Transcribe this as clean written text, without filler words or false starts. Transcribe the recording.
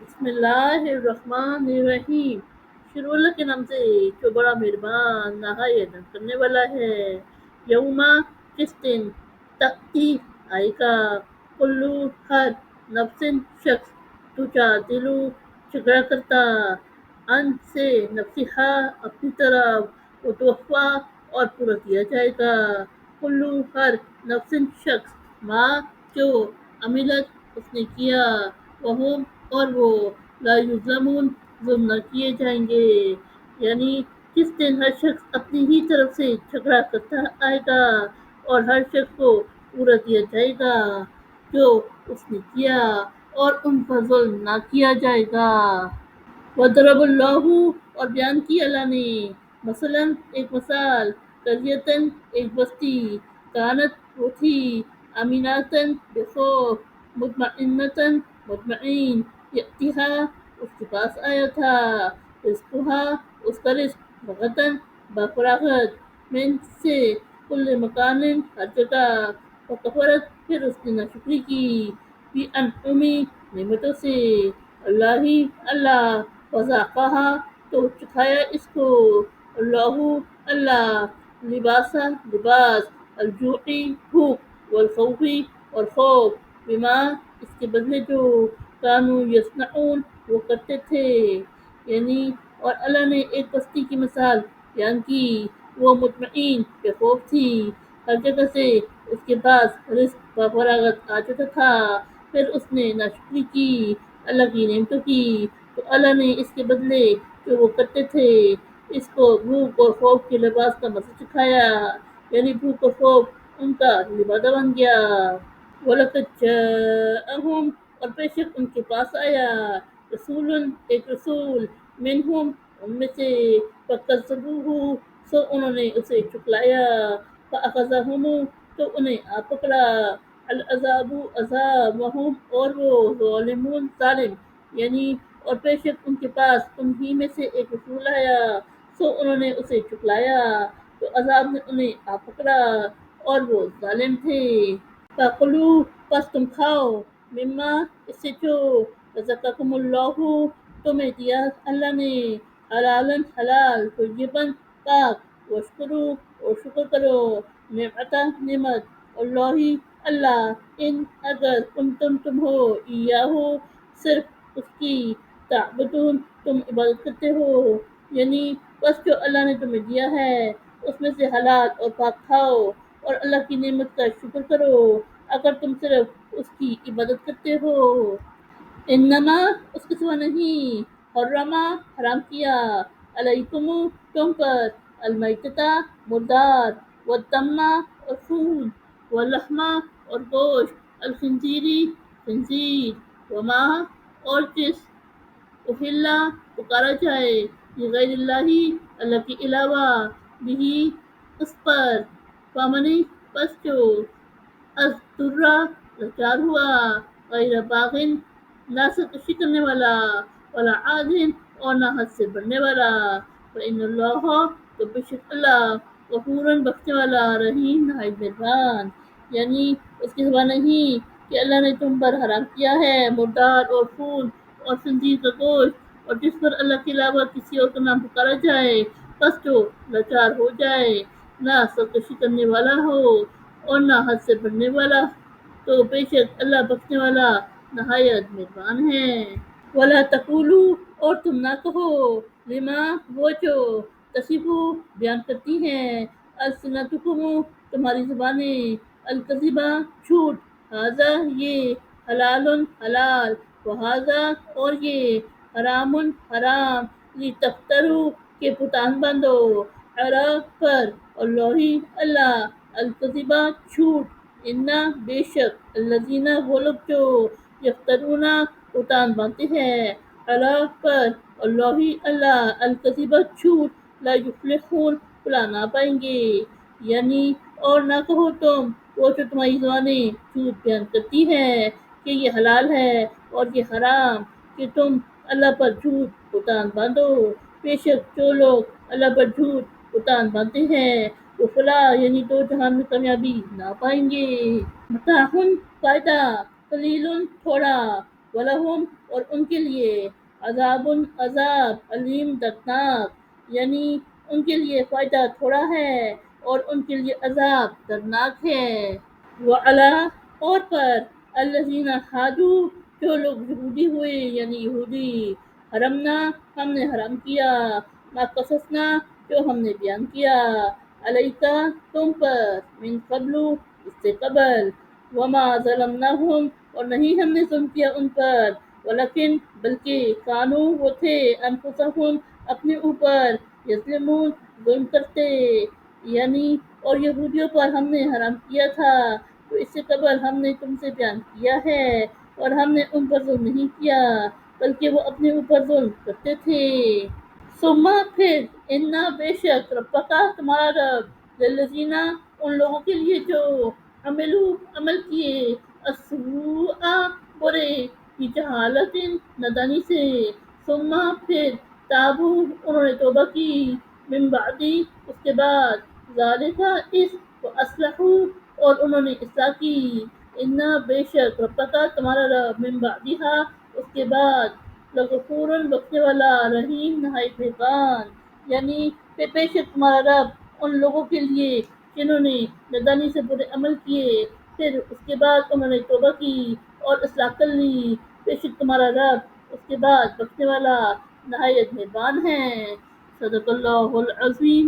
بسم اللہ الرحمن الرحیم۔ شروع اللہ کے نام سے جو بڑا مہربان نہایت رحم کرنے والا ہے۔ یوما جس دن تقتی آئے گا کلو ہر نفسن شخص تجادلو جھگڑا کرتا ان سے نفسہا اپنی طرف وتوفا اور پورا کیا جائے گا کلو ہر نفسن شخص ماں جو عملت اس نے کیا وہم اور وہ لا یظلمون ظلم نہ کیے جائیں گے، یعنی جس دن ہر شخص اپنی ہی طرف سے جھگڑا کرتا آئے گا اور ہر شخص کو پورا دیا جائے گا جو اس نے کیا اور ان پر ظلم نہ کیا جائے گا۔ وضرب اللہ اور بیان کی اللہ نے مثلاً ایک مثال قریتن ایک بستی کانت وہ تھی امیناتن بے خوف مطمئنتن مطمئن یأتیہا اس کے پاس آیا تھا رزقہا اس کا رزق بغتن بفراغت من سے کل مکان ہر جگہ فکفرت پھر اس نے ناشکری کی بھی انعمی نعمتوں سے اللہ اللہ وذاقہا تو چکھایا اس کو اللہ اللہ لباسا لباس الجوعی بھوک والخوفی اور خوف بما اس کے بدلے جو کانو یصنعون وہ کرتے تھے، یعنی اور اللہ نے ایک بستی کی مثال بیان کی وہ مطمئن بے خوف تھی، ہر جگہ سے اس کے پاس رزق و فراغت آ جاتا تھا، پھر اس نے ناشکری کی اللہ کی نعمتوں کی تو اللہ نے اس کے بدلے جو وہ کرتے تھے اس کو بھوک اور خوف کے لباس کا مزہ چکھایا، یعنی بھوک اور خوف ان کا لبادہ بن گیا۔ وَلَقَدْ جَاءَهُمْ اور بے شک ان کے پاس آیا رسول ایک رسول منہم ان میں سے فَكَذَّبُوهُ سو انہوں نے اسے چکلایا فَأَخَذَهُمُ تو انہیں آ پکڑا العذاب عذاب وہم اور وہ ظالمون ظالم، یعنی اور بے شک ان کے پاس انہی میں سے ایک رسول آیا سو انہوں نے اسے چکلایا تو عذاب نے انہیں آ پکڑا اور وہ ظالم تھے۔ فَكُلُوا پس تم کھاؤ مما اس سے جو رزقکم اللہ تمہیں دیا اللہ نے حلالن حلال طیباً پاک واشکرو اور شکر کرو نعمتہ نعمت اللہ اللہ ان اگر تم ہو ایاہو صرف اس کی تعبدون تم عبادت کرتے ہو، یعنی بس جو اللہ نے تمہیں دیا ہے اس میں سے حلال اور پاک کھاؤ اور اللہ کی نعمت کا شکر کرو اگر تم صرف اس کی عبادت کرتے ہو۔ انما اس کے سوا نہیں حرما حرام کیا علیکم تم پر المیتۃ مردار والدم اور خون واللحم اور گوشت الخنزیری خنزیر وما اور جس اہلا پکارا جائے لغیر اللہ اللہ کے علاوہ بھی اس پر فامنی پس جو اضطرا لاچار ہوا غیر باغن نہ سرکشی کرنے والا ولا عادن اور نہ حد سے بڑھنے والا فإن اللہ تو بے شک اللہ غفوراً بخشنے والا رحیم نہایت مہربان، یعنی اس کے سوا نہیں کہ اللہ نے تم پر حرام کیا ہے مردار اور خون اور خنزیر کا گوشت اور جس پر اللہ کے علاوہ کسی اور کا نام پکارا جائے بس جو لاچار ہو جائے نہ سرکشی کرنے والا ہو اور نہ حد سے بڑھنے والا تو بے شک اللہ بخشنے والا نہایت مہربان ہے۔ ولا تقولوا اور تم نہ کہو لما وہ جو تصفو بیان کرتی ہیں السنتکم تمہاری زبانیں الکذبہ جھوٹ ھذا یہ حلال حلال وھذا اور یہ حرام حرام لتفتروا کہ بہتان باندھو علی پر اللہ اللہ الکذبہ جھوٹ ان بے شک الذین وہ لوگ جو یفترون بہتان باندھتے ہیں علی پر اللہ اللہ الکذبہ جھوٹ لا یفلحون بھلا نہ پائیں گے، یعنی اور نہ کہو تم وہ جو تمہاری زبانیں جھوٹ بیان کرتی ہے کہ یہ حلال ہے اور یہ حرام کہ تم اللہ پر جھوٹ بہتان باندھو، بے شک جو لوگ اللہ پر جھوٹ بہتان باندھتے ہیں وہ فلاح یعنی دو جہان میں کامیابی نہ پائیں گے۔ متاعن فائدہ قلیل تھوڑا وَلَهُمْ اور ان کے لیے عذاب علیم دردناک، یعنی ان کے لیے فائدہ تھوڑا ہے اور ان کے لیے عذاب دردناک ہے۔ وَعَلَىٰ اور پر الذین ہادو جو لوگ یہودی ہوئے یعنی یہودی، حرمنا ہم نے حرام کیا، ما قصصنا جو ہم نے بیان کیا، علیکا تم پر، من قبل اس سے قبل، وما ظلمناہم اور نہیں ہم نے ظلم کیا ان پر، ولیکن بلکہ کانو وہ تھے، انفسہم اپنے اوپر، یظلمون ظلم کرتے، یعنی اور یہودیوں پر ہم نے حرام کیا تھا تو اس سے قبل ہم نے تم سے بیان کیا ہے، اور ہم نے ان پر ظلم نہیں کیا بلکہ وہ اپنے اوپر ظلم کرتے تھے۔ ثم پھر انا بے شک ربکا تمہارا رب للذین ان لوگوں کے لیے جو عمل کیے السوء برے کی جہالت نادانی سے، ثم پھر تابو انہوں نے توبہ کی، من بعدی اس کے بعد، ذالک اس واصلحوا اور انہوں نے اصلاح کی، انا بے شک ربکا تمہارا رب من بعدہا اس کے بعد لغفور بخشنے والا رحیم نہایت مہربان، یعنی بے شک تمہارا رب ان لوگوں کے لیے جنہوں نے نادانی سے برے عمل کیے پھر اس کے بعد انہوں نے توبہ کی اور اصلاح کر لی، بے شک تمہارا رب اس کے بعد بخشنے والا نہایت مہربان ہے۔ صدق اللہ العظیم۔